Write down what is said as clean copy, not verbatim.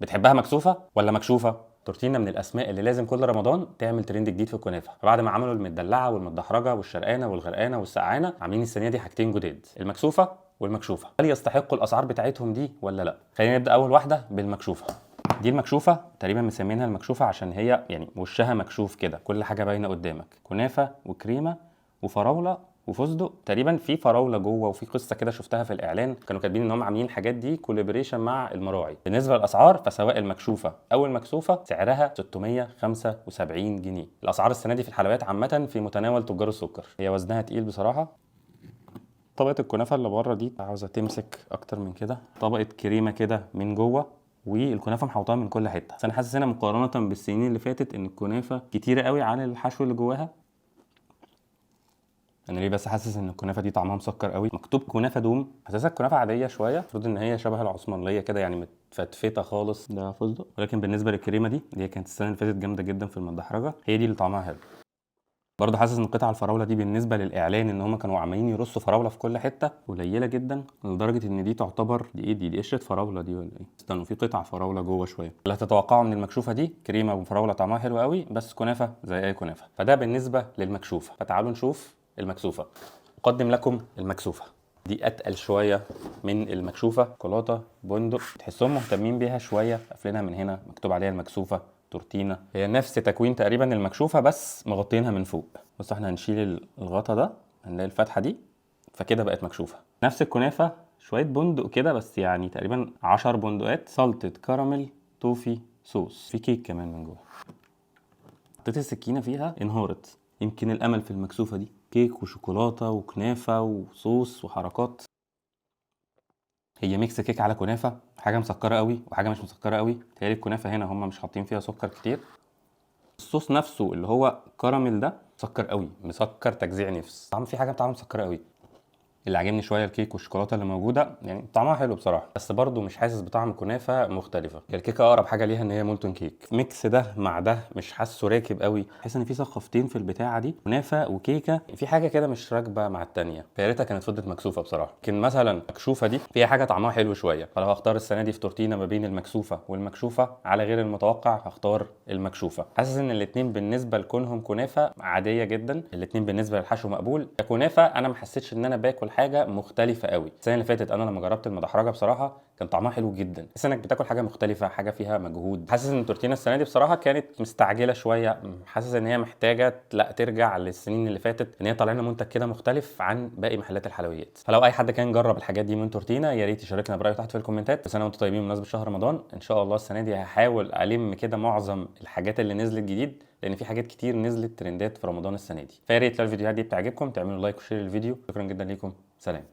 بتحبها مكسوفه ولا مكشوفه؟ تورتينا من الاسماء اللي لازم كل رمضان تعمل ترند جديد في الكنافه. فبعد ما عملوا المدلعه والمتدحرجه والشرقانه والغرقانه والسقعانه، عاملين السنه دي حاجتين جداد، المكسوفه والمكشوفه. هل يستحقوا الاسعار بتاعتهم دي ولا لا؟ خلينا نبدا اول واحده بالمكشوفه. دي المكشوفه، تقريبا مسمينها المكشوفه عشان هي يعني وشها مكشوف كده، كل حاجه باينه قدامك، كنافه وكريمه وفراوله وفستق. تقريبا في فراوله جوه، وفي قصه كده شفتها في الاعلان كانوا كاتبين ان هم عاملين الحاجات دي كولابوريشن مع المراعي. بالنسبه للاسعار، فسواء المكشوفه او المكسوفه سعرها 675 جنيه. الاسعار السنه دي في الحلويات عامه في متناول تجار السكر. هي وزنها تقيل بصراحه. طبقه الكنافه اللي بره دي عاوزه تمسك اكتر من كده، طبقه كريمه كده من جوه، والكنافه محوطاها من كل حته. بس انا حاسس هنا مقارنه بالسنين اللي فاتت ان الكنافه كتيره قوي عن الحشو اللي جواها. انا ليه بس حاسس ان الكنافه دي طعمها مسكر قوي؟ مكتوب كنافه دوم، حاسسها الكنافه عاديه شويه، المفروض ان هي شبه العثمانيه كده يعني متفتفته خالص. ده فستق. ولكن بالنسبه للكريمه دي اللي هي كانت السنه اللي فاتت جامده جدا في المدحرجه، هي دي اللي طعمها حلو. برضه حاسس ان قطع الفراوله دي بالنسبه للاعلان ان هم كانوا عمالين يرصوا فراوله في كل حته قليله جدا، لدرجه ان دي تعتبر دي قشره فراوله دي ولا ايه؟ استنوا، في قطع فراوله جوه شويه. اللي هتتوقعوا من المكشوفه دي كريمه وفراوله طعمها حلو قوي، بس كنافه زي اي كنافه. فده بالنسبه للمكشوفه. فتعالوا نشوف المكسوفه. اقدم لكم المكسوفه. دي اتقل شويه من المكشوفه، شوكولاته بندق، تحسهم مهتمين بيها شويه، قافلينها من هنا مكتوب عليها المكسوفه تورتينا. هي نفس تكوين تقريبا المكشوفه بس مغطينها من فوق. بص احنا هنشيل الغطا ده، هنلاقي الفتحه دي، فكده بقت مكشوفه. نفس الكنافه شويه بندق كده، بس يعني تقريبا 10 بندقات، سلطه كراميل توفي صوص، في كيك كمان من جوه. حطيت السكينه فيها انهارت. يمكن الامل في المكسوفه دي كيك وشوكولاته وكنافه وصوص وحركات. هي ميكس كيك على كنافه، حاجه مسكره قوي وحاجه مش مسكره قوي. تهيألي الكنافه هنا هم مش حاطين فيها سكر كتير. الصوص نفسه اللي هو كراميل ده مسكر قوي، مسكر تجزيع نفس. طعم في حاجه بتاعها مسكره قوي. اللي عاجبني شويه الكيك والشوكولاته اللي موجوده، يعني طعمها حلو بصراحه، بس برضو مش حاسس بطعم كنافه مختلفه. الكيكه اقرب حاجه ليها ان هي مولتون كيك. ميكس ده مع ده مش حاسه راكب قوي. حاسس ان في ثقافتين في البتاعه دي، كنافه وكيكه، في حاجه كده مش راكبه مع الثانيه. فيا ريتها كانت فضلت مكسوفه بصراحه. لكن مثلا مكشوفه دي فيها حاجه طعمها حلو شويه. فلو هختار السنه دي في تورتينا ما بين المكسوفه والمكشوفه، على غير المتوقع هختار المكشوفه. حاسس ان الاثنين بالنسبه لكونهم كنافه عاديه جدا، الاثنين بالنسبه للحشو مقبول. ككنافه انا ما حسيتش ان انا باكل حاجه مختلفه قوي. السنه اللي فاتت انا لما جربت المدحرجه بصراحه كان طعمها حلو جدا، تحس انك بتاكل حاجه مختلفه، حاجه فيها مجهود. حاسس ان التورتينا السنه دي بصراحه كانت مستعجله شويه. حاسس ان هي محتاجه لا ترجع للسنين اللي فاتت، ان هي طالع لنا منتج كده مختلف عن باقي محلات الحلويات. فلو اي حد كان جرب الحاجات دي من تورتينا، يا ريت يشاركنا برايه تحت في الكومنتات. بس انا وانتم طيبين بمناسبه شهر رمضان. ان شاء الله السنه دي هحاول الم كده معظم الحاجات اللي نزلت جديد، لان في حاجات كتير نزلت ترندات في رمضان السنه دي. فيا ريت لو الفيديوهات دي بتعجبكم تعملوا لايك وشير للفيديو. شكرا جدا ليكم، سلام.